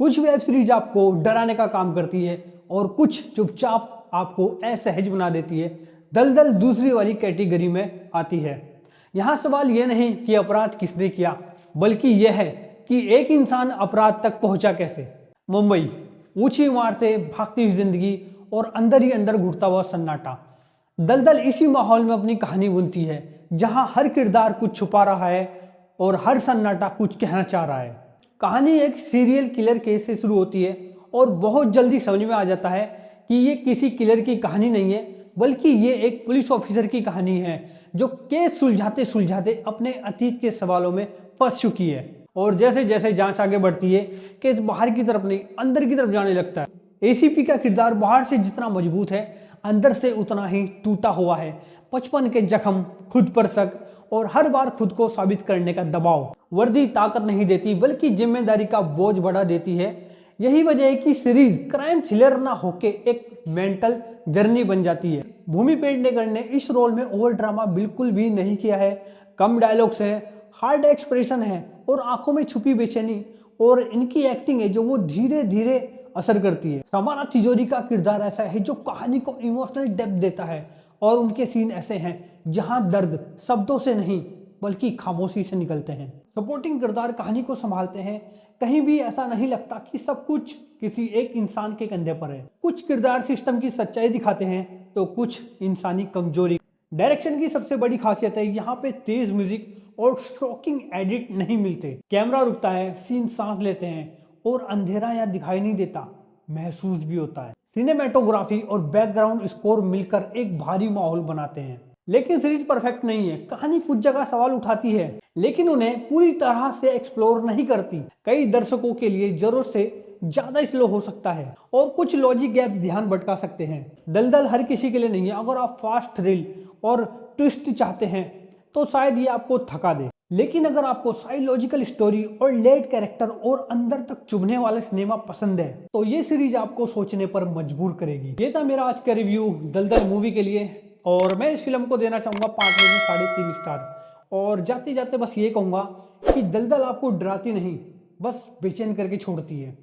कुछ web series आपको डराने का काम करती है और कुछ चुपचाप आपको असहज बना देती है। दलदल दूसरी वाली कैटेगरी में आती है। यहाँ सवाल यह नहीं कि अपराध किसने किया, बल्कि यह है कि एक इंसान अपराध तक पहुंचा कैसे। मुंबई, ऊंची इमारतें, भागती हुई जिंदगी और अंदर ही अंदर घुटता हुआ सन्नाटा। दलदल इसी माहौल में अपनी कहानी बुनती है, जहां हर किरदार कुछ छुपा रहा है और हर सन्नाटा कुछ कहना चाह रहा है। कहानी एक सीरियल किलर केस से शुरू होती है और बहुत जल्दी समझ में आ जाता है कि ये किसी किलर की कहानी नहीं है, बल्कि ये एक पुलिस ऑफिसर की कहानी है जो केस सुलझाते सुलझाते अपने अतीत के सवालों में फंस चुकी है। और जैसे जैसे जांच आगे बढ़ती है, केस बाहर की तरफ नहीं अंदर की तरफ जाने लगता है। एसीपी का किरदार बाहर से जितना मजबूत है, अंदर से उतना ही टूटा हुआ है। बचपन के जख्म, खुद पर शक और हर बार खुद को साबित करने का दबाव। वर्दी ताकत नहीं देती, बल्कि जिम्मेदारी का बोझ बढ़ा देती है। यही वजह है कि सीरीज क्राइम थ्रिलर ना होके एक मेंटल जर्नी बन जाती है। भूमि पेडनेकर ने इस रोल में ओवर ड्रामा बिल्कुल भी नहीं किया है। कम डायलॉग्स है, हार्ड एक्सप्रेशन है और आंखों में छुपी बेचैनी और इनकी एक्टिंग है जो वो धीरे धीरे असर करती है। समारा तिजोरी का किरदार ऐसा है जो कहानी को इमोशनल डेप्थ देता है और उनके सीन ऐसे हैं जहां दर्द शब्दों से नहीं बल्कि खामोशी से निकलते हैं। सपोर्टिंग किरदार कहानी को संभालते हैं। कहीं भी ऐसा नहीं लगता कि सब कुछ किसी एक इंसान के कंधे पर है। कुछ किरदार सिस्टम की सच्चाई दिखाते हैं तो कुछ इंसानी कमजोरी। डायरेक्शन की सबसे बड़ी खासियत है, यहाँ पे तेज म्यूजिक और शॉकिंग एडिट नहीं मिलते। कैमरा रुकता है, सीन सांस लेते हैं और अंधेरा या दिखाई नहीं देता, महसूस भी होता है। सिनेमेटोग्राफी और बैकग्राउंड स्कोर मिलकर एक भारी माहौल बनाते हैं। लेकिन सीरीज परफेक्ट नहीं है। कहानी कुछ जगह सवाल उठाती है, लेकिन उन्हें पूरी तरह से एक्सप्लोर नहीं करती। कई दर्शकों के लिए जरूरत से ज्यादा स्लो हो सकता है और कुछ लॉजिक गैप ध्यान भटका सकते हैं। दलदल हर किसी के लिए नहीं है। अगर आप फास्ट थ्रिल और ट्विस्ट चाहते हैं तो शायद ये आपको थका दे, लेकिन अगर आपको साइकोलॉजिकल स्टोरी और लेड कैरेक्टर और अंदर तक चुभने वाले सिनेमा पसंद है तो ये सीरीज आपको सोचने पर मजबूर करेगी। ये था मेरा आज का रिव्यू दलदल मूवी के लिए और मैं इस फिल्म को देना चाहूंगा 5 में से 3.5 स्टार। और जाते जाते बस ये कहूंगा कि दलदल आपको डराती नहीं, बस बेचैन करके छोड़ती है।